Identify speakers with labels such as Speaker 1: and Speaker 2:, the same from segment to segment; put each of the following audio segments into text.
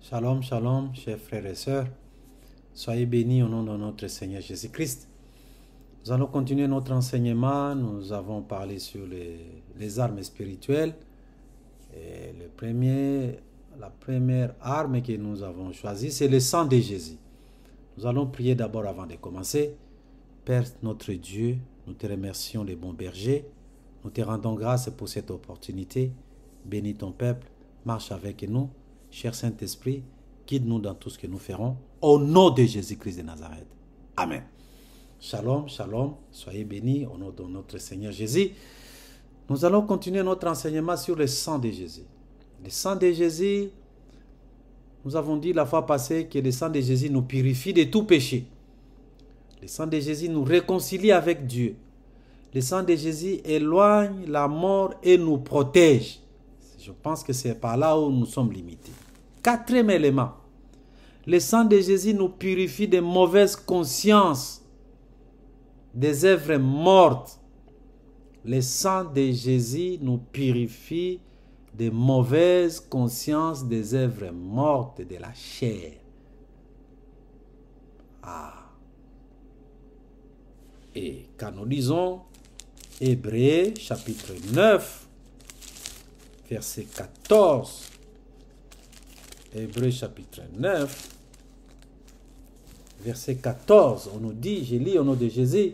Speaker 1: Shalom, shalom, chers frères et sœurs. Soyez bénis au nom de notre Seigneur Jésus-Christ. Nous allons continuer notre enseignement. Nous avons parlé sur les armes spirituelles. Et la première arme que nous avons choisie, c'est le sang de Jésus. Nous allons prier d'abord avant de commencer. Père notre Dieu, nous te remercions les bons bergers. Nous te rendons grâce pour cette opportunité. Bénis ton peuple, marche avec nous. Cher Saint-Esprit, guide-nous dans tout ce que nous ferons. Au nom de Jésus-Christ de Nazareth. Amen. Shalom, shalom. Soyez bénis au nom de notre Seigneur Jésus. Nous allons continuer notre enseignement sur le sang de Jésus. Le sang de Jésus, nous avons dit la fois passée que le sang de Jésus nous purifie de tout péché. Le sang de Jésus nous réconcilie avec Dieu. Le sang de Jésus éloigne la mort et nous protège. Je pense que c'est par là où nous sommes limités. Quatrième élément, le sang de Jésus nous purifie des mauvaises consciences, des œuvres mortes. Le sang de Jésus nous purifie des mauvaises consciences, des œuvres mortes de la chair. Et quand nous lisons Hébreux chapitre 9, verset 14, Hébreux chapitre 9, verset 14, on nous dit, je lis au nom de Jésus,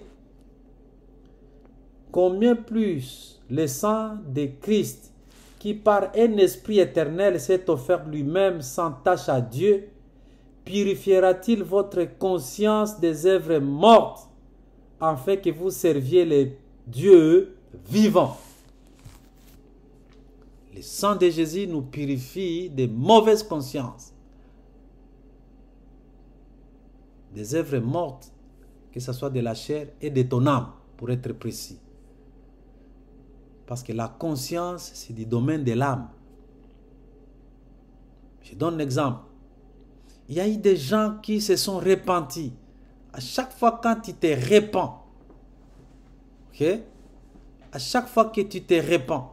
Speaker 1: combien plus le sang de Christ, qui par un esprit éternel s'est offert lui-même sans tache à Dieu, purifiera-t-il votre conscience des œuvres mortes, afin que vous serviez les dieux vivants. Le sang de Jésus nous purifie des mauvaises consciences, des œuvres mortes, que ce soit de la chair et de ton âme, pour être précis. Parce que la conscience, c'est du domaine de l'âme. Je donne un exemple. Il y a eu des gens qui se sont repentis. À chaque fois quand tu te repens, ok? À chaque fois que tu te repens,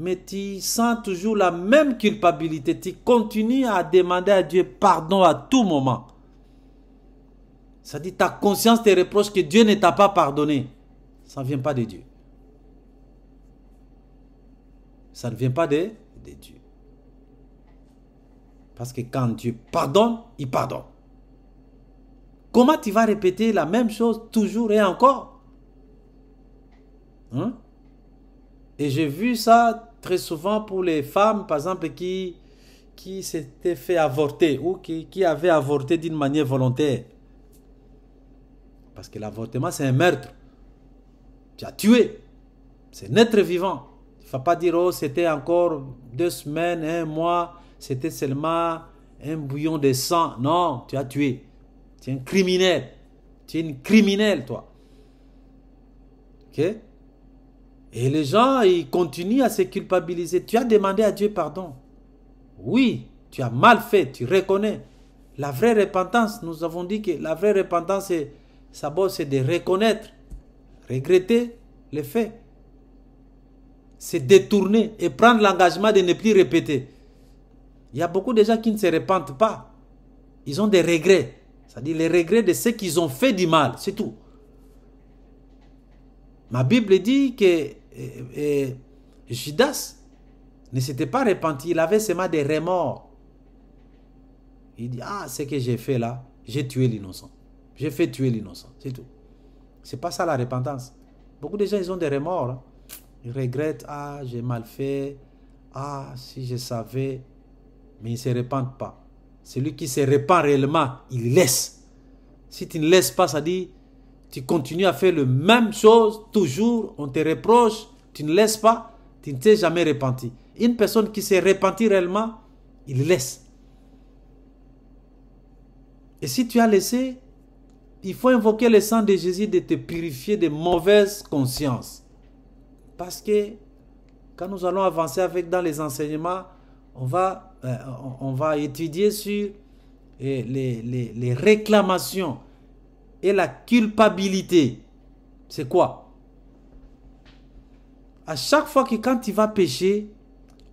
Speaker 1: mais tu sens toujours la même culpabilité. Tu continues à demander à Dieu pardon à tout moment. Ça dit ta conscience te reproche que Dieu ne t'a pas pardonné. Ça ne vient pas de Dieu. Ça ne vient pas de Dieu. Parce que quand Dieu pardonne, il pardonne. Comment tu vas répéter la même chose toujours et encore? Hein? Et j'ai vu ça très souvent pour les femmes, par exemple, qui s'étaient fait avorter ou qui avaient avorté d'une manière volontaire. Parce que l'avortement, c'est un meurtre. Tu as tué. C'est un être vivant. Il ne faut pas dire, oh, c'était encore 2 semaines, 1 mois, c'était seulement un bouillon de sang. Non, tu as tué. Tu es un criminel. Tu es une criminelle, toi. Ok? Et les gens, ils continuent à se culpabiliser. Tu as demandé à Dieu pardon. Oui, tu as mal fait, tu reconnais. La vraie repentance, nous avons dit que la vraie repentance, c'est de reconnaître, regretter les faits. C'est détourner et prendre l'engagement de ne plus répéter. Il y a beaucoup de gens qui ne se repentent pas. Ils ont des regrets. C'est-à-dire les regrets de ce qu'ils ont fait du mal, c'est tout. Ma Bible dit que Judas ne s'était pas repenti, il avait seulement des remords. Il dit, ah, ce que j'ai fait là, j'ai tué l'innocent. J'ai fait tuer l'innocent, c'est tout. C'est pas ça la repentance. Beaucoup de gens, ils ont des remords. Hein. Ils regrettent, ah, j'ai mal fait, ah, si je savais, mais ils ne se repentent pas. Celui qui se repent réellement, il laisse. Si tu ne laisses pas, ça dit, tu continues à faire la même chose, toujours, on te reproche, tu ne laisses pas, tu ne t'es jamais repenti. Une personne qui s'est repentie réellement, il laisse. Et si tu as laissé, il faut invoquer le sang de Jésus de te purifier de mauvaises consciences. Parce que quand nous allons avancer dans les enseignements, on va étudier sur les réclamations et la culpabilité. C'est quoi? À chaque fois que quand tu vas pécher,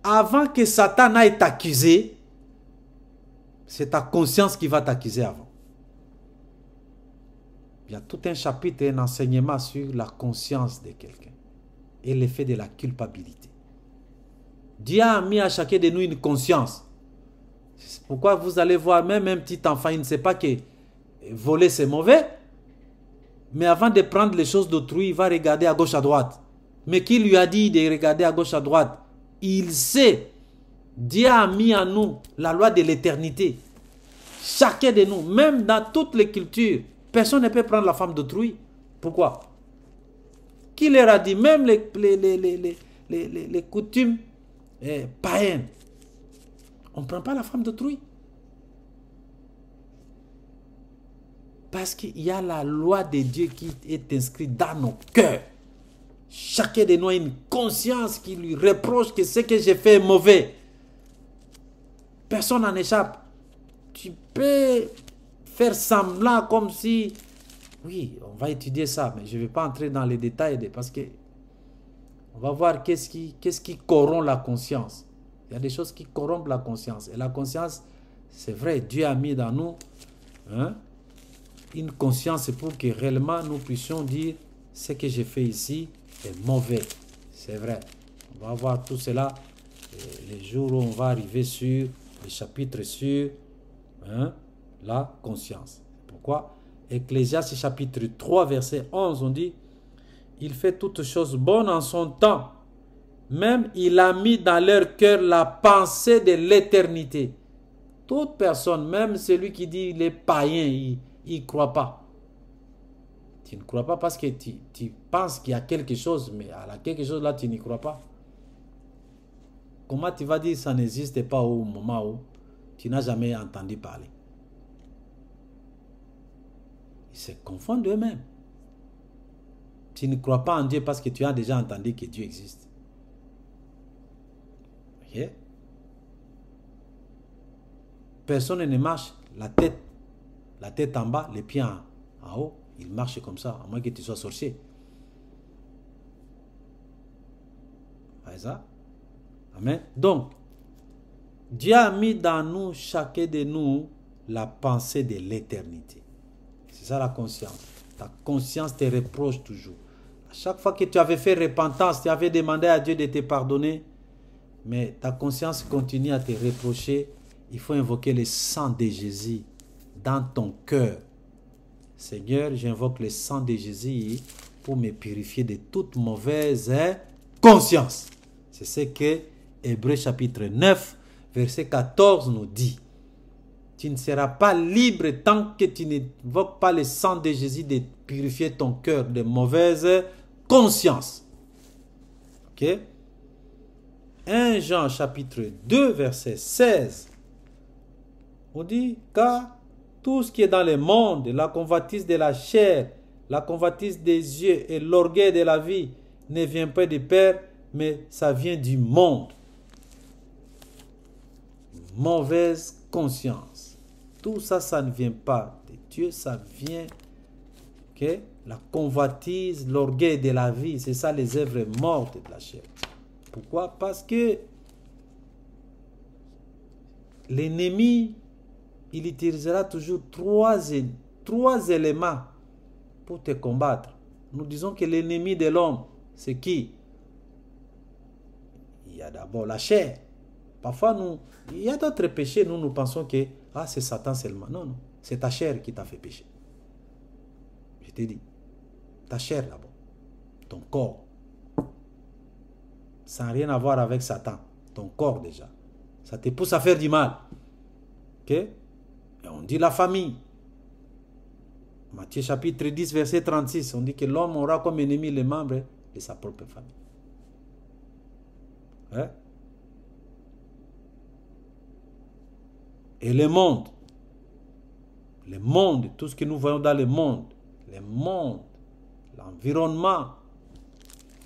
Speaker 1: avant que Satan aille t'accuser, C'est ta conscience qui va t'accuser avant. Il y a tout un chapitre et un enseignement sur la conscience de quelqu'un et l'effet de la culpabilité. Dieu a mis à chacun de nous une conscience. C'est pourquoi vous allez voir même un petit enfant, il ne sait pas que voler c'est mauvais, mais avant de prendre les choses d'autrui, il va regarder à gauche à droite. Mais qui lui a dit de regarder à gauche à droite? Il sait. Dieu a mis en nous la loi de l'éternité. Chacun de nous, même dans toutes les cultures, personne ne peut prendre la femme d'autrui. Pourquoi? Qui leur a dit? Même les coutumes païennes. On ne prend pas la femme d'autrui. Parce qu'il y a la loi de Dieu qui est inscrite dans nos cœurs. Chacun de nous a une conscience qui lui reproche que ce que j'ai fait est mauvais. Personne n'en échappe. Tu peux faire semblant comme si... Oui, on va étudier ça, mais je ne vais pas entrer dans les détails parce que on va voir qu'est-ce qui corrompt la conscience. Il y a des choses qui corrompent la conscience. Et la conscience, c'est vrai, Dieu a mis dans nous une conscience pour que réellement nous puissions dire ce que j'ai fait ici est mauvais. C'est vrai. On va voir tout cela les jours où on va arriver sur le chapitre sur la conscience. Pourquoi? Ecclésiaste chapitre 3 verset 11 on dit: il fait toutes choses bonnes en son temps, même il a mis dans leur cœur la pensée de l'éternité. Toute personne, même celui qui dit il est païen, il ne croit pas. Tu ne crois pas parce que tu penses qu'il y a quelque chose, mais à la quelque chose là tu n'y crois pas. Comment tu vas dire que ça n'existe pas au moment où tu n'as jamais entendu parler? Ils se confondent eux-mêmes. Tu ne crois pas en Dieu parce que tu as déjà entendu que Dieu existe. Okay? Personne ne marche la tête en bas, les pieds en haut. Il marche comme ça, à moins que tu sois sorcier. C'est ça? Amen. Donc, Dieu a mis dans nous, chacun de nous, la pensée de l'éternité. C'est ça la conscience. Ta conscience te reproche toujours. À chaque fois que tu avais fait repentance, tu avais demandé à Dieu de te pardonner, mais ta conscience continue à te reprocher. Il faut invoquer le sang de Jésus dans ton cœur. Seigneur, j'invoque le sang de Jésus pour me purifier de toute mauvaise conscience. C'est ce que Hébreux chapitre 9, verset 14 nous dit. Tu ne seras pas libre tant que tu n'invoques pas le sang de Jésus de purifier ton cœur de mauvaise conscience. Ok? 1 Jean chapitre 2, verset 16. On dit, car tout ce qui est dans le monde, la convoitise de la chair, la convoitise des yeux et l'orgueil de la vie ne vient pas du Père, mais ça vient du monde. Mauvaise conscience. Tout ça, ça ne vient pas de Dieu, ça vient que la convoitise, l'orgueil de la vie, c'est ça les œuvres mortes de la chair. Pourquoi? Parce que l'ennemi, il utilisera toujours trois éléments pour te combattre. Nous disons que l'ennemi de l'homme, c'est qui? Il y a d'abord la chair. Parfois, il y a d'autres péchés, nous pensons que c'est Satan seulement. Non, non, c'est ta chair qui t'a fait pécher. Je t'ai dit, ta chair d'abord, ton corps. Ça n'a rien à voir avec Satan, ton corps déjà. Ça te pousse à faire du mal. Ok? Et on dit la famille. Matthieu chapitre 10, verset 36, on dit que l'homme aura comme ennemi les membres de sa propre famille. Hein? Et le monde, tout ce que nous voyons dans le monde, l'environnement,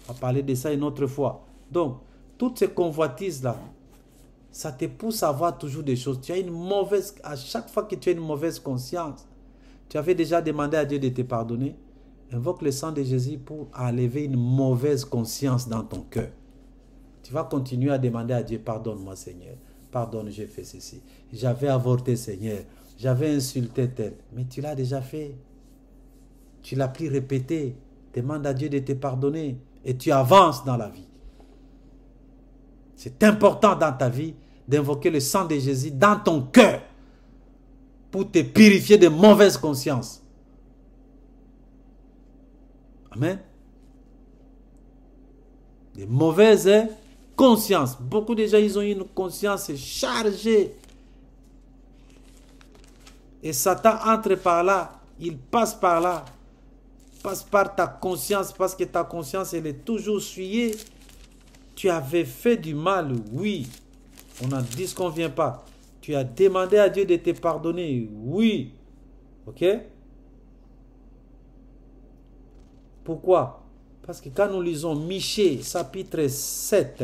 Speaker 1: on va parler de ça une autre fois. Donc, toutes ces convoitises-là, ça te pousse à voir toujours des choses. Tu as une mauvaise, à chaque fois que tu as une mauvaise conscience, tu avais déjà demandé à Dieu de te pardonner, invoque le sang de Jésus pour enlever une mauvaise conscience dans ton cœur. Tu vas continuer à demander à Dieu, pardonne-moi Seigneur. pardonne, j'ai fait ceci. J'avais avorté, Seigneur. J'avais insulté tel. Mais tu l'as déjà fait. Tu l'as plus répété. Demande à Dieu de te pardonner. Et tu avances dans la vie. C'est important dans ta vie d'invoquer le sang de Jésus dans ton cœur pour te purifier de mauvaises consciences. Amen. Des mauvaises consciences. Beaucoup de gens, ils ont une conscience chargée. Et Satan entre par là. Il passe par là. Passe par ta conscience parce que ta conscience, elle est toujours souillée. Tu avais fait du mal, oui. On n'en dit ce qu'on ne vient pas. Tu as demandé à Dieu de te pardonner, oui. Ok? Pourquoi? Parce que quand nous lisons Michée, chapitre 7,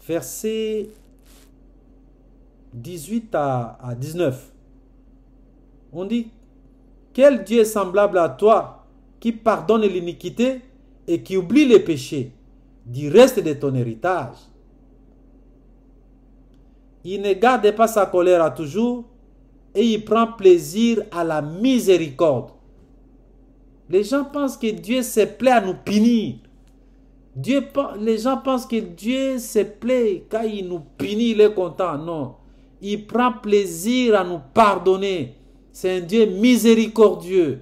Speaker 1: versets 18 à 19, on dit, quel Dieu est semblable à toi qui pardonne l'iniquité et qui oublie les péchés du reste de ton héritage. Il ne garde pas sa colère à toujours et il prend plaisir à la miséricorde. Les gens pensent que Dieu se plaît à nous punir. Les gens pensent que Dieu se plaît quand il nous punit, il est content. Non. Il prend plaisir à nous pardonner. C'est un Dieu miséricordieux.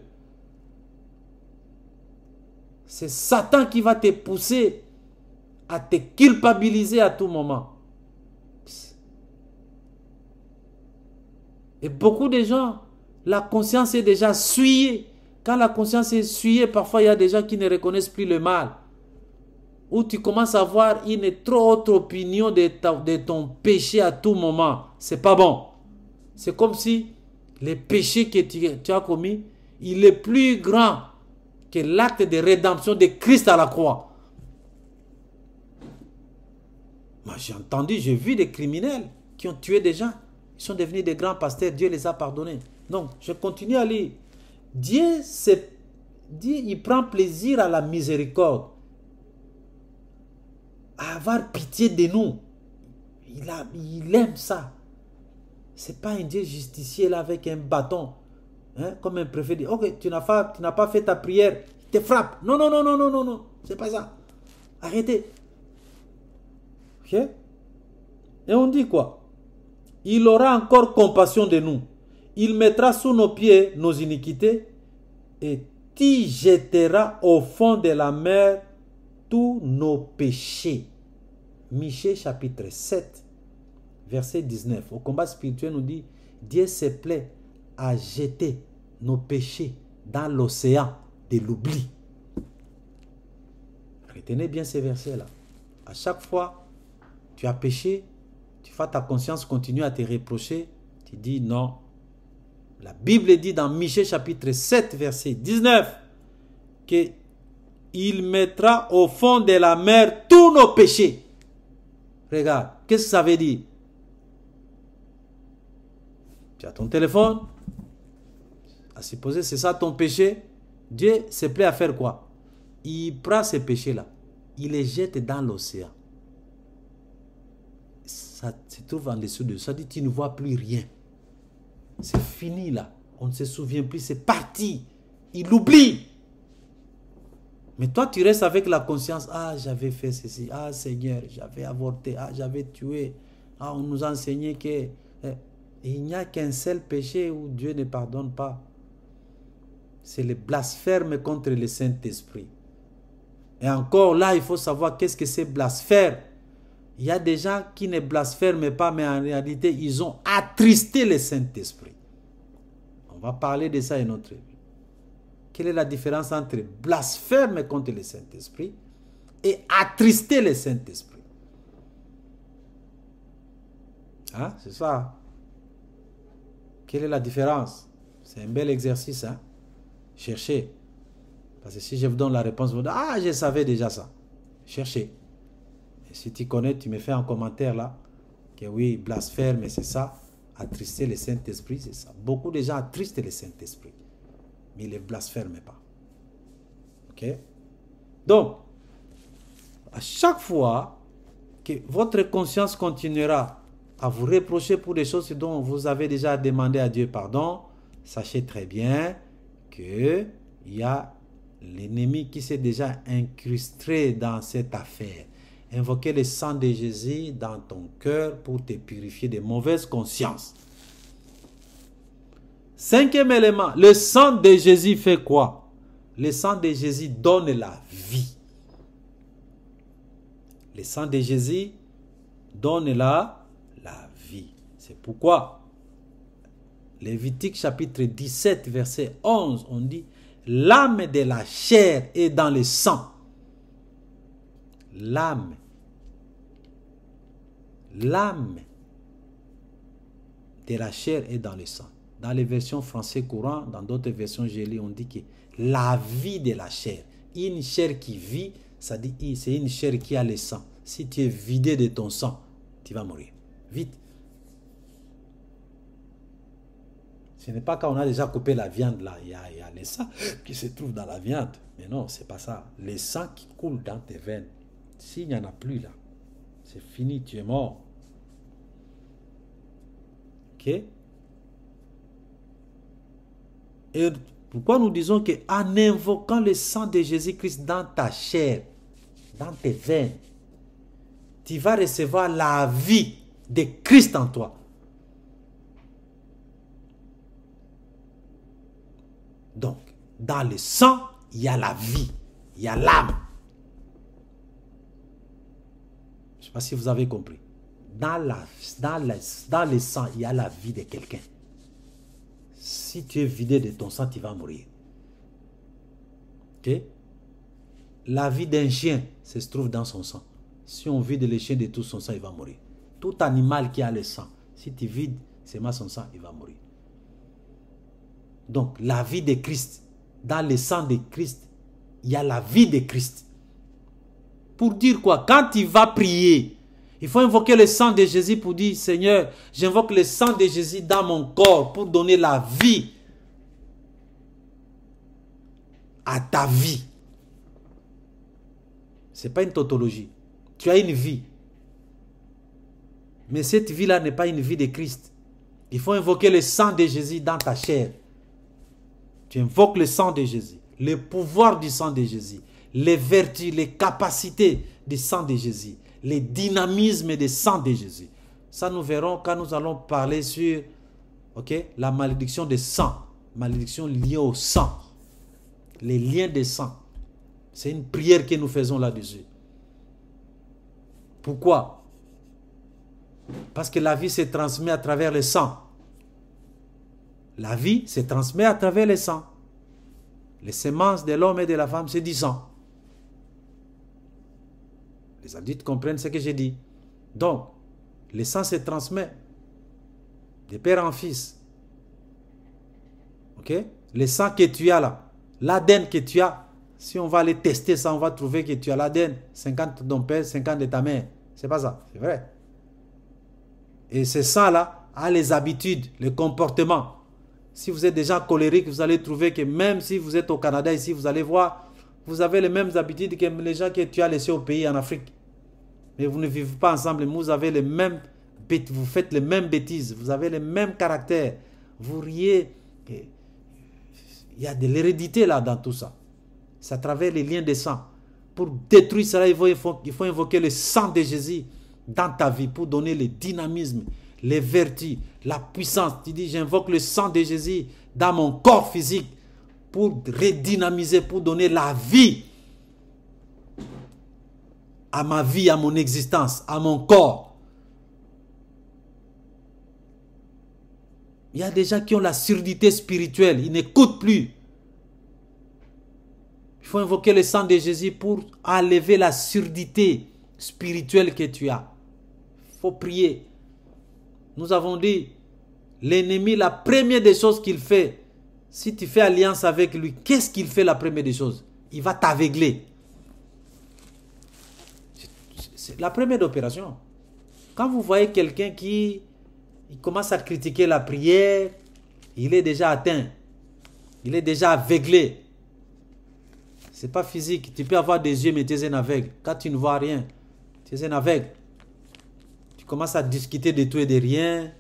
Speaker 1: C'est Satan qui va te pousser à te culpabiliser à tout moment. Et beaucoup de gens, la conscience est déjà souillée. Quand la conscience est souillée, parfois il y a des gens qui ne reconnaissent plus le mal. Ou tu commences à avoir une trop haute opinion de ton péché à tout moment. C'est pas bon. C'est comme si le péché que tu as commis, il est plus grand que l'acte de rédemption de Christ à la croix. Moi, j'ai vu des criminels qui ont tué des gens. Ils sont devenus des grands pasteurs. Dieu les a pardonnés. Donc, je continue à lire. Dieu, il prend plaisir à la miséricorde. À avoir pitié de nous. Il aime ça. Ce n'est pas un Dieu justicier là avec un bâton. Hein, comme un préfet dit, ok, tu n'as pas fait ta prière. Il te frappe. Non, non, non, non, non, non, non. C'est pas ça. Arrêtez. Ok? Et on dit quoi? Il aura encore compassion de nous. Il mettra sous nos pieds nos iniquités et t'y jettera au fond de la mer tous nos péchés. Michée chapitre 7, verset 19. Au combat spirituel nous dit, Dieu se plaît à jeter nos péchés dans l'océan de l'oubli. Retenez bien ces versets-là. À chaque fois, tu as péché, tu vois ta conscience continue à te reprocher, tu dis non. La Bible dit dans Michée chapitre 7, verset 19, que il mettra au fond de la mer tous nos péchés. Regarde, qu'est-ce que ça veut dire? Tu as ton téléphone, à supposer c'est ça ton péché, Dieu se plaît à faire quoi? Il prend ces péchés-là, il les jette dans l'océan. Ça se trouve en dessous de ça, dit tu ne vois plus rien. C'est fini là, on ne se souvient plus, c'est parti. Il oublie. Mais toi tu restes avec la conscience, ah j'avais fait ceci, ah Seigneur, j'avais avorté, ah j'avais tué, ah on nous a enseigné que... il n'y a qu'un seul péché où Dieu ne pardonne pas. C'est le blasphème contre le Saint-Esprit. Et encore là, il faut savoir qu'est-ce que c'est blasphème. Il y a des gens qui ne blasphèment pas, mais en réalité, ils ont attristé le Saint-Esprit. On va parler de ça une autre vie. Quelle est la différence entre blasphème contre le Saint-Esprit et attrister le Saint-Esprit? Hein? C'est ça. Quelle est la différence? C'est un bel exercice. Hein? Cherchez. Parce que si je vous donne la réponse, vous dites, ah, je savais déjà ça. Cherchez. Et si tu connais, tu me fais un commentaire là, que oui, blasphème, c'est ça. Attrister le Saint-Esprit, c'est ça. Beaucoup de gens attristent le Saint-Esprit, mais ils ne le blasphèment pas. Ok? Donc, à chaque fois que votre conscience continuera à vous reprocher pour des choses dont vous avez déjà demandé à Dieu pardon, sachez très bien que il y a l'ennemi qui s'est déjà incrusté dans cette affaire. Invoquez le sang de Jésus dans ton cœur pour te purifier de mauvaises consciences. Cinquième élément, le sang de Jésus fait quoi? Le sang de Jésus donne la vie. Le sang de Jésus donne la vie. C'est pourquoi Lévitique chapitre 17 verset 11, on dit l'âme de la chair est dans le sang. L'âme de la chair est dans le sang. Dans les versions français courant, dans d'autres versions j'ai lu, on dit que la vie de la chair. Une chair qui vit, ça dit c'est une chair qui a le sang. Si tu es vidé de ton sang, tu vas mourir. Vite. Ce n'est pas quand on a déjà coupé la viande là, il y a le sang qui se trouve dans la viande. Mais non, c'est pas ça. Le sang qui coule dans tes veines. S'il n'y en a plus là, c'est fini, tu es mort. Ok? Et pourquoi nous disons qu'en invoquant le sang de Jésus-Christ dans ta chair, dans tes veines, tu vas recevoir la vie de Christ en toi. Donc, dans le sang, il y a la vie, il y a l'âme. Je ne sais pas si vous avez compris. Dans le sang, il y a la vie de quelqu'un. Si tu es vidé de ton sang, tu vas mourir. Ok? La vie d'un chien se trouve dans son sang. Si on vide le chien de tout son sang, il va mourir. Tout animal qui a le sang, si tu vides seulement son sang, il va mourir. Donc, la vie de Christ, dans le sang de Christ, il y a la vie de Christ. Pour dire quoi? Quand tu vas prier, il faut invoquer le sang de Jésus pour dire, Seigneur, j'invoque le sang de Jésus dans mon corps pour donner la vie à ta vie. Ce n'est pas une tautologie. Tu as une vie. Mais cette vie-là n'est pas une vie de Christ. Il faut invoquer le sang de Jésus dans ta chair. Tu invoques le sang de Jésus, le pouvoir du sang de Jésus, les vertus, les capacités du sang de Jésus, le dynamisme du sang de Jésus. Ça, nous verrons quand nous allons parler sur la malédiction des sang, malédiction liée au sang, les liens de sang. C'est une prière que nous faisons là-dessus. Pourquoi? Parce que la vie se transmet à travers le sang. La vie se transmet à travers le sang. Les semences de l'homme et de la femme, c'est du sang. Les adultes comprennent ce que j'ai dit. Donc, le sang se transmet de père en fils. Ok? Le sang que tu as là, l'ADN que tu as, si on va aller tester ça, on va trouver que tu as l'ADN, 50 de ton père, 50 de ta mère. C'est pas ça, c'est vrai. Et ce sang-là a les habitudes, les comportements. Si vous êtes déjà colérique, vous allez trouver que même si vous êtes au Canada ici, vous allez voir, vous avez les mêmes habitudes que les gens que tu as laissés au pays en Afrique. Mais vous ne vivez pas ensemble, vous avez les mêmes, vous faites les mêmes bêtises, vous avez les mêmes caractères, vous riez. Il y a de l'hérédité là dans tout ça. C'est à travers les liens de sang. Pour détruire cela, il faut invoquer le sang de Jésus dans ta vie pour donner le dynamisme, les vertus, la puissance. Tu dis, j'invoque le sang de Jésus dans mon corps physique pour redynamiser, pour donner la vie à ma vie, à mon existence, à mon corps. Il y a des gens qui ont la surdité spirituelle, ils n'écoutent plus. Il faut invoquer le sang de Jésus pour enlever la surdité spirituelle que tu as. Il faut prier. Nous avons dit, l'ennemi, la première des choses qu'il fait, si tu fais alliance avec lui, qu'est-ce qu'il fait la première des choses? Il va t'aveugler. C'est la première opération. Quand vous voyez quelqu'un qui commence à critiquer la prière, il est déjà atteint. Il est déjà aveuglé. Ce n'est pas physique. Tu peux avoir des yeux, mais tu es un aveugle. Quand tu ne vois rien, tu es un aveugle. Tu commences à discuter de tout et de rien.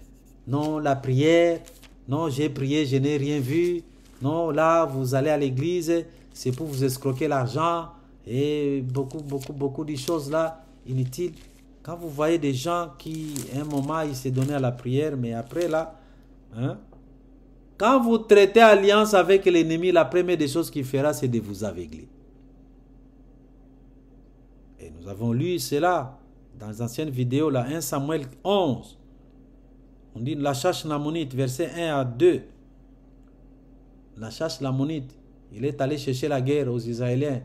Speaker 1: Non, la prière. Non, j'ai prié, je n'ai rien vu. Non, là, vous allez à l'église, c'est pour vous escroquer l'argent. Et beaucoup de choses là, inutiles. Quand vous voyez des gens qui, à un moment, ils se donnaient à la prière, mais après là, hein, quand vous traitez alliance avec l'ennemi, la première des choses qu'il fera, c'est de vous aveugler. Et nous avons lu cela dans les anciennes vidéos, là, 1 Samuel 11. On dit Lachash l'Ammonite, verset 1 à 2. Lachash l'Ammonite, il est allé chercher la guerre aux Israéliens.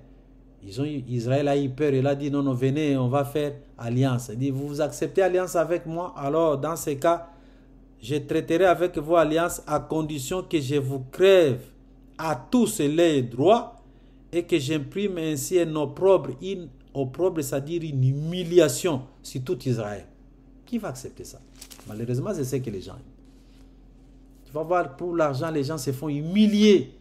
Speaker 1: Israël a eu peur, il a dit non, non, venez, on va faire alliance. Il dit, vous acceptez alliance avec moi, alors dans ce cas, je traiterai avec vous alliance à condition que je vous crève à tous les droits et que j'imprime ainsi un opprobre, c'est-à-dire une humiliation sur tout Israël. Qui va accepter ça? Malheureusement, c'est ce que les gens aiment. Tu vas voir, pour l'argent, les gens se font humilier.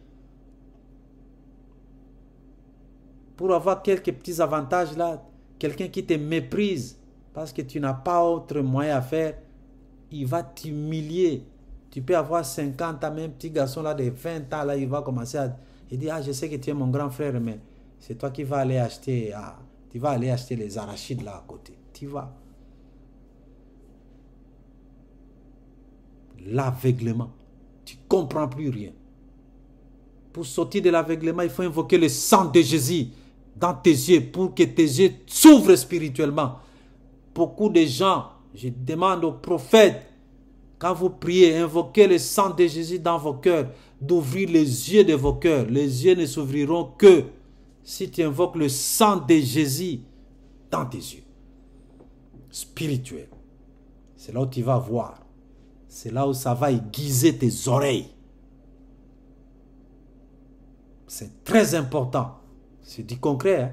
Speaker 1: Pour avoir quelques petits avantages là, quelqu'un qui te méprise parce que tu n'as pas autre moyen à faire, il va t'humilier. Tu peux avoir 50 ans, même petit garçon là de 20 ans, là, il va commencer à... Il dit, ah, je sais que tu es mon grand frère, mais c'est toi qui vas aller acheter... Ah, tu vas aller acheter les arachides là à côté. Tu vas. L'aveuglement. Tu ne comprends plus rien. Pour sortir de l'aveuglement, il faut invoquer le sang de Jésus dans tes yeux pour que tes yeux s'ouvrent spirituellement. Beaucoup de gens, je demande aux prophètes, quand vous priez, invoquez le sang de Jésus dans vos cœurs, d'ouvrir les yeux de vos cœurs. Les yeux ne s'ouvriront que si tu invoques le sang de Jésus dans tes yeux. Spirituel. C'est là où tu vas voir. C'est là où ça va aiguiser tes oreilles. C'est très important. C'est du concret. Hein?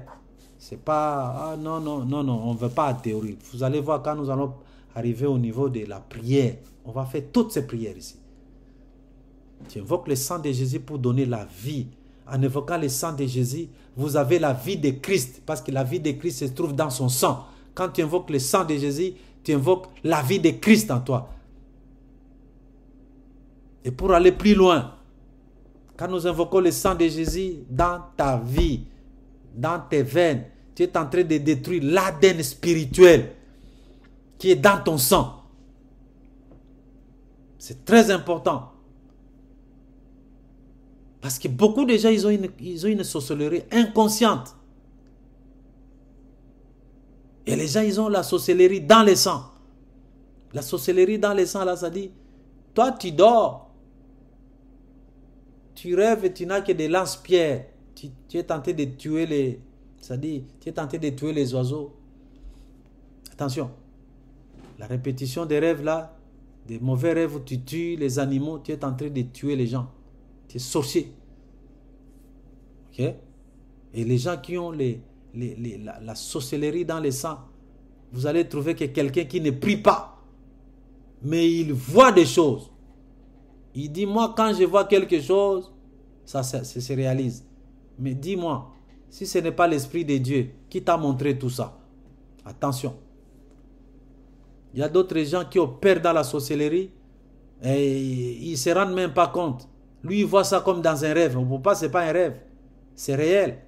Speaker 1: C'est pas... Ah non, non, non, non. On ne veut pas de théorie. Vous allez voir quand nous allons arriver au niveau de la prière. On va faire toutes ces prières ici. Tu invoques le sang de Jésus pour donner la vie. En invoquant le sang de Jésus, vous avez la vie de Christ. Parce que la vie de Christ se trouve dans son sang. Quand tu invoques le sang de Jésus, tu invoques la vie de Christ en toi. Et pour aller plus loin, quand nous invoquons le sang de Jésus dans ta vie, dans tes veines, tu es en train de détruire l'ADN spirituel qui est dans ton sang. C'est très important. Parce que beaucoup de gens, ils ont une sorcellerie inconsciente. Et les gens, ils ont la sorcellerie dans le sang. La sorcellerie dans le sang, là, ça dit, toi, tu dors. Tu rêves et tu n'as que des lance-pierres. Tu es tenté de tuer les... C'est-à-dire, tu es tenté de tuer les oiseaux. Attention. La répétition des rêves là, des mauvais rêves où tu tues les animaux, tu es en train de tuer les gens. Tu es sorcier. Ok? Et les gens qui ont la sorcellerie dans le sang, vous allez trouver que quelqu'un qui ne prie pas, mais il voit des choses. Il dit, moi, quand je vois quelque chose, ça se réalise. Mais dis-moi, si ce n'est pas l'Esprit de Dieu qui t'a montré tout ça, attention. Il y a d'autres gens qui opèrent dans la sorcellerie et ils ne se rendent même pas compte. Lui, il voit ça comme dans un rêve. Pour pas, ce n'est pas un rêve. C'est réel.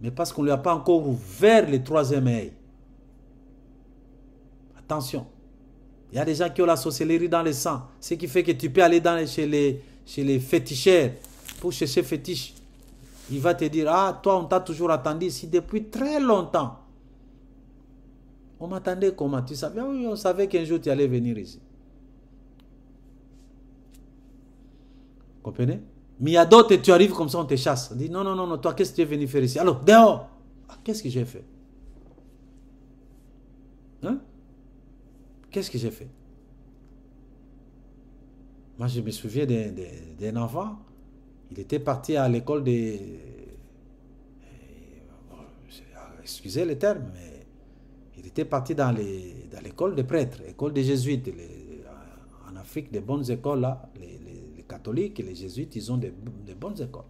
Speaker 1: Mais parce qu'on ne lui a pas encore ouvert le troisième œil. Attention. Il y a des gens qui ont la sorcellerie dans le sang. Ce qui fait que tu peux aller chez les féticheurs pour chercher fétiche. Il va te dire, ah, toi, on t'a toujours attendu ici depuis très longtemps. On m'attendait comment? Tu savais? Oui, on savait qu'un jour tu allais venir ici. Vous comprenez? Mais il y a d'autres, tu arrives comme ça, on te chasse. On dit, non, non, non, non, toi, qu'est-ce que tu es venu faire ici? Alors, dehors! Ah, qu'est-ce que j'ai fait? Hein? Qu'est-ce que j'ai fait? Moi, je me souviens d'un enfant. Il était parti à l'école de... Excusez le terme, mais il était parti dans l'école des prêtres, l'école des jésuites. En Afrique, des bonnes écoles, là, les catholiques et les jésuites, ils ont des bonnes écoles.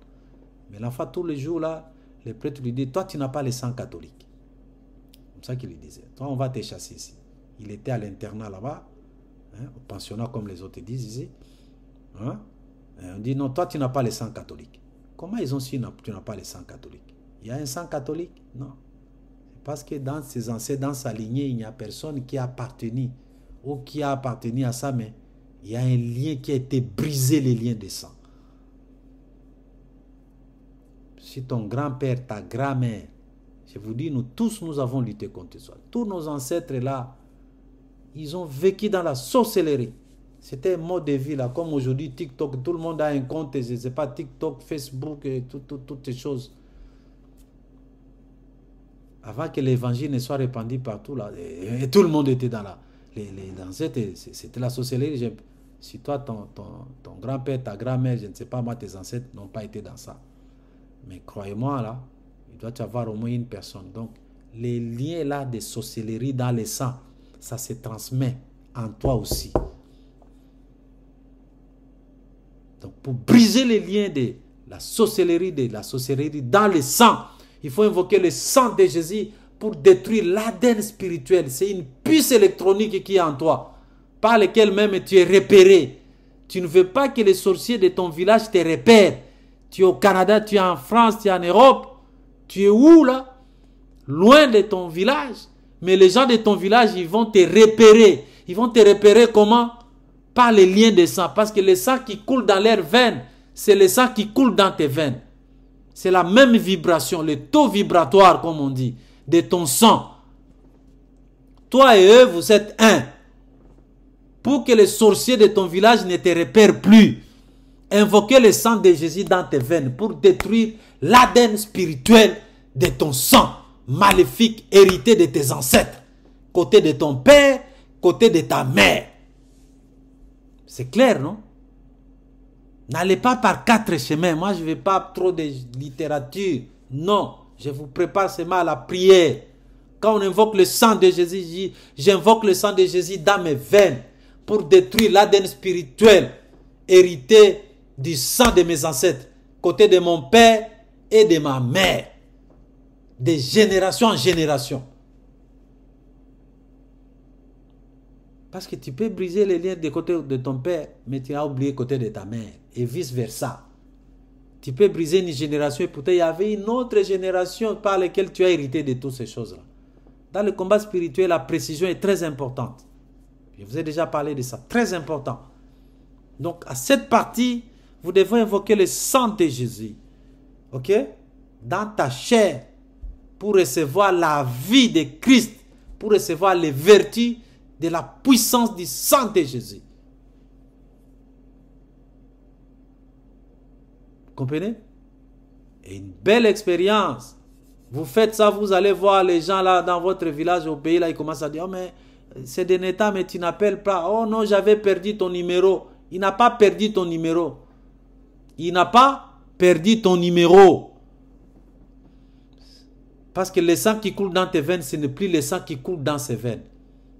Speaker 1: Mais l'enfant, tous les jours, là, les prêtres lui disent, toi, tu n'as pas le sang catholique. Comme ça qu'il lui disait. Toi, on va te chasser ici. Il était à l'internat là-bas, hein, au pensionnat comme les autres disent ici. Hein? On dit non, toi tu n'as pas le sang catholique. Comment ils ont su que tu n'as pas le sang catholique? Il y a un sang catholique? Non. Parce que dans ses ancêtres, dans sa lignée, il n'y a personne qui a appartenu ou qui a appartenu à ça, mais il y a un lien qui a été brisé, les liens de sang. Si ton grand-père, ta grand-mère, je vous dis, nous tous, nous avons lutté contre ça. Tous nos ancêtres là, ils ont vécu dans la sorcellerie. C'était un mode de vie là, comme aujourd'hui TikTok, tout le monde a un compte, je ne sais pas, TikTok, Facebook, et toutes ces choses. Avant que l'évangile ne soit répandu partout là, et tout le monde était dans la... Les ancêtres, c'était la sorcellerie. Si toi, ton grand-père, ta grand-mère, je ne sais pas, moi, tes ancêtres n'ont pas été dans ça. Mais croyez-moi là, il doit y avoir au moins une personne. Donc, les liens là de sorcellerie dans le sang, ça se transmet en toi aussi. Donc, pour briser les liens de la sorcellerie dans le sang, il faut invoquer le sang de Jésus pour détruire l'ADN spirituel. C'est une puce électronique qui est en toi, par laquelle même tu es repéré. Tu ne veux pas que les sorciers de ton village te repèrent. Tu es au Canada, tu es en France, tu es en Europe. Tu es où là? Loin de ton village. Mais les gens de ton village, ils vont te repérer. Ils vont te repérer comment? Par les liens de sang. Parce que le sang qui coule dans leurs veines, c'est le sang qui coule dans tes veines. C'est la même vibration, le taux vibratoire, comme on dit, de ton sang. Toi et eux, vous êtes un. Pour que les sorciers de ton village ne te repèrent plus, invoquez le sang de Jésus dans tes veines pour détruire l'ADN spirituel de ton sang maléfique hérité de tes ancêtres, côté de ton père, côté de ta mère. C'est clair, non? N'allez pas par 4 chemins. Moi, je ne veux pas trop de littérature. Non, je vous prépare seulement à la prière. Quand on invoque le sang de Jésus, j'invoque le sang de Jésus dans mes veines pour détruire l'ADN spirituel hérité du sang de mes ancêtres, côté de mon père et de ma mère, de génération en génération. Parce que tu peux briser les liens de côté de ton père, mais tu as oublié le côté de ta mère, et vice-versa. Tu peux briser une génération, et pourtant il y avait une autre génération par laquelle tu as hérité de toutes ces choses-là. Dans le combat spirituel, la précision est très importante. Je vous ai déjà parlé de ça, très important. Donc, à cette partie, vous devez invoquer le sang de Jésus. Ok? Dans ta chair, pour recevoir la vie de Christ, pour recevoir les vertus de la puissance du sang de Jésus. Vous comprenez? Et une belle expérience. Vous faites ça, vous allez voir les gens là dans votre village, au pays là, ils commencent à dire, oh mais c'est des États, mais tu n'appelles pas. Oh non, j'avais perdu ton numéro. Il n'a pas perdu ton numéro. Il n'a pas perdu ton numéro. Parce que le sang qui coule dans tes veines, ce n'est plus le sang qui coule dans ses veines.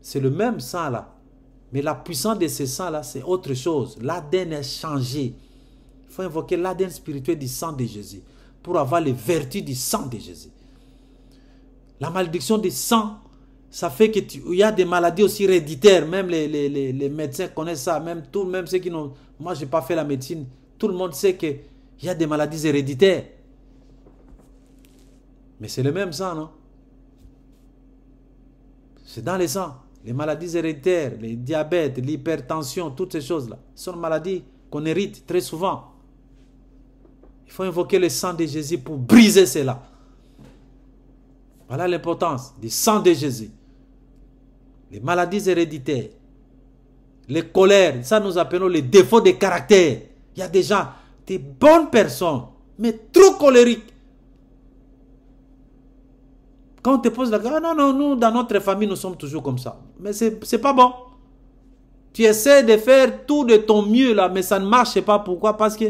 Speaker 1: C'est le même sang là. Mais la puissance de ce sang là, c'est autre chose. L'ADN est changé. Il faut invoquer l'ADN spirituel du sang de Jésus pour avoir les vertus du sang de Jésus. La malédiction du sang, ça fait qu'il y a des maladies aussi héréditaires. Même les médecins connaissent ça. Même ceux qui n'ont... Moi, je n'ai pas fait la médecine. Tout le monde sait qu'il y a des maladies héréditaires. Mais c'est le même sang, non? C'est dans les sangs. Les maladies héréditaires, les diabètes, l'hypertension, toutes ces choses-là, sont des maladies qu'on hérite très souvent. Il faut invoquer le sang de Jésus pour briser cela. Voilà l'importance du sang de Jésus. Les maladies héréditaires, les colères, ça nous appelons les défauts de caractère. Il y a des gens, des bonnes personnes, mais trop colériques. Quand on te pose la question, ah non, nous, dans notre famille, nous sommes toujours comme ça. Mais c'est pas bon. Tu essaies de faire tout de ton mieux là, mais ça ne marche pas. Pourquoi? Parce que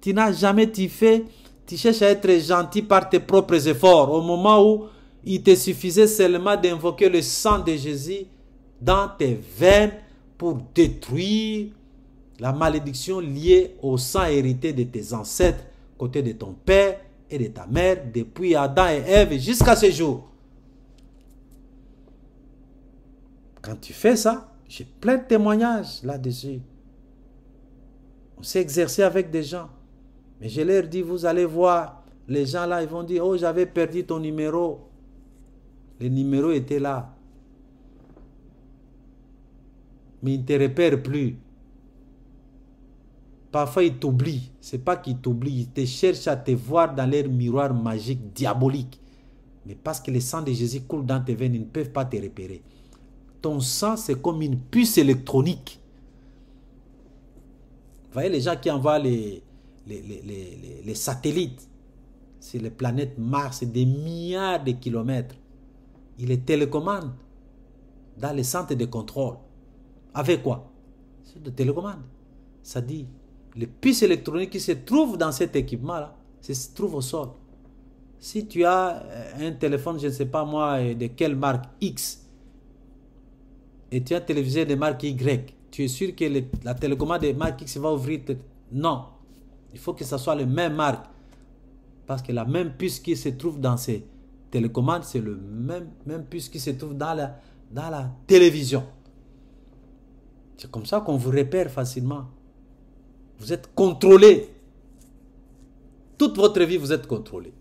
Speaker 1: tu n'as jamais tu cherches à être gentil par tes propres efforts. Au moment où il te suffisait seulement d'invoquer le sang de Jésus dans tes veines pour détruire la malédiction liée au sang hérité de tes ancêtres, côté de ton père et de ta mère, depuis Adam et Ève jusqu'à ce jour. Quand tu fais ça, j'ai plein de témoignages là-dessus. On s'est exercé avec des gens. Mais je leur dis, vous allez voir, les gens là, ils vont dire, oh, j'avais perdu ton numéro. Le numéro était là. Mais ils ne te repèrent plus. Parfois, ils t'oublient. Ce n'est pas qu'ils t'oublient. Ils te cherchent à te voir dans leur miroir magique, diabolique. Mais parce que le sang de Jésus coule dans tes veines, ils ne peuvent pas te repérer. Ton sang, c'est comme une puce électronique. Vous voyez les gens qui envoient les satellites sur les planètes Mars, des milliards de kilomètres. Ils les télécommandent dans les centres de contrôle. Avec quoi? C'est de télécommande. Ça dit, les puces électroniques qui se trouvent dans cet équipement-là, se trouvent au sol. Si tu as un téléphone, je ne sais pas moi, de quelle marque X, et tu as un téléviseur de marque Y, tu es sûr que la télécommande de marque X va ouvrir? Non. Il faut que ce soit la même marque. Parce que la même puce qui se trouve dans ces télécommandes, c'est le même puce qui se trouve dans la télévision. C'est comme ça qu'on vous repère facilement. Vous êtes contrôlé. Toute votre vie, vous êtes contrôlé.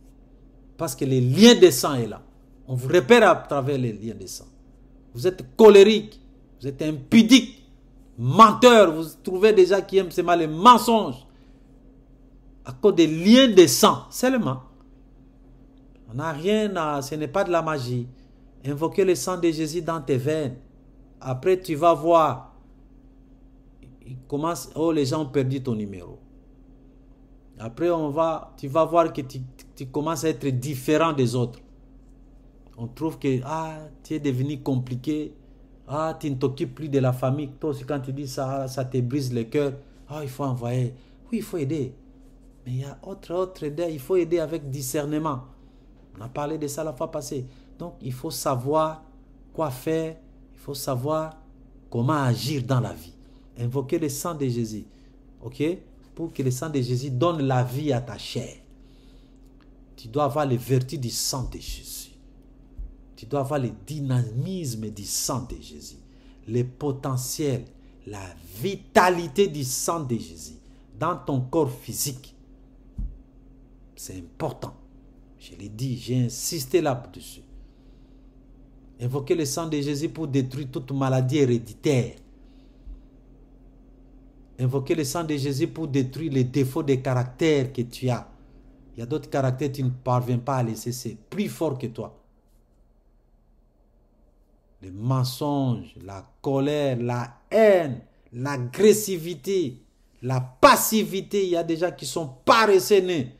Speaker 1: Parce que le lien de sang est là. On vous repère à travers les liens de sang. Vous êtes colérique. Vous êtes impudique. Menteur. Vous trouvez des gens qui aiment seulement les mensonges. À cause des liens de sang seulement. On n'a rien à... Ce n'est pas de la magie. Invoquez le sang de Jésus dans tes veines. Après, tu vas voir. Oh, les gens ont perdu ton numéro. Après, tu vas voir que tu commences à être différent des autres. On trouve que tu es devenu compliqué. Tu ne t'occupes plus de la famille. Toi aussi, quand tu dis ça, ça te brise le cœur. Il faut envoyer. Oui, il faut aider. Mais il y a autre idée. Il faut aider avec discernement. On a parlé de ça la fois passée. Donc, il faut savoir quoi faire. Il faut savoir comment agir dans la vie. Invoquer le sang de Jésus. Ok? Pour que le sang de Jésus donne la vie à ta chair. Tu dois avoir les vertus du sang de Jésus. Tu dois avoir le dynamisme du sang de Jésus. Le potentiel, la vitalité du sang de Jésus dans ton corps physique. C'est important. Je l'ai dit, j'ai insisté là-dessus. Invoquer le sang de Jésus pour détruire toute maladie héréditaire. Invoquer le sang de Jésus pour détruire les défauts de caractère que tu as. Il y a d'autres caractères que tu ne parviens pas à laisser. C'est plus fort que toi. Le mensonge, la colère, la haine, l'agressivité, la passivité. Il y a des gens qui sont paresseux nés.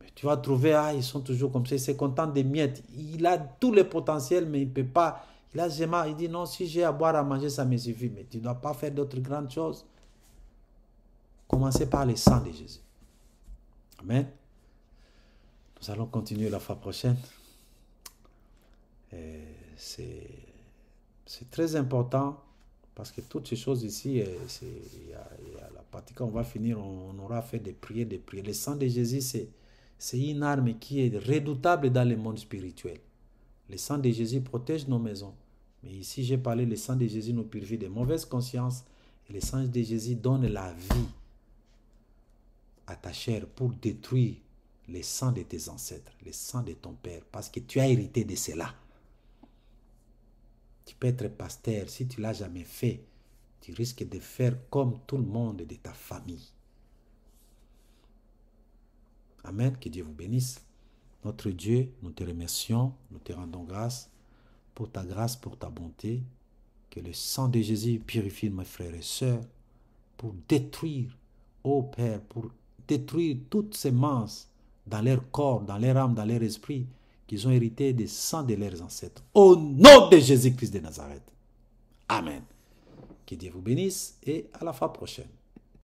Speaker 1: Mais tu vas trouver, ils sont toujours comme ça. Il se contente des miettes. Il a tout le potentiel, mais il ne peut pas. Il dit non, si j'ai à boire, à manger, ça me suffit. Mais tu ne dois pas faire d'autres grandes choses. Commencez par le sang de Jésus. Amen. Nous allons continuer la fois prochaine. C'est très important parce que toutes ces choses ici, il y a la partie quand on va finir, on aura fait des prières, des prières. Le sang de Jésus, c'est une arme qui est redoutable dans le monde spirituel. Le sang de Jésus protège nos maisons. Mais ici, j'ai parlé, le sang de Jésus nous purifie de mauvaises consciences. Et le sang de Jésus donne la vie à ta chair pour détruire le sang de tes ancêtres, le sang de ton père, parce que tu as hérité de cela. Tu peux être pasteur, si tu ne l'as jamais fait, tu risques de faire comme tout le monde de ta famille. Amen, que Dieu vous bénisse. Notre Dieu, nous te remercions, nous te rendons grâce, pour ta bonté, que le sang de Jésus purifie mes frères et sœurs, pour détruire, ô Père, pour détruire toutes ces semences dans leur corps, dans leur âme, dans leur esprit, qu'ils ont hérité des sang de leurs ancêtres. Au nom de Jésus-Christ de Nazareth. Amen. Que Dieu vous bénisse et à la fois prochaine.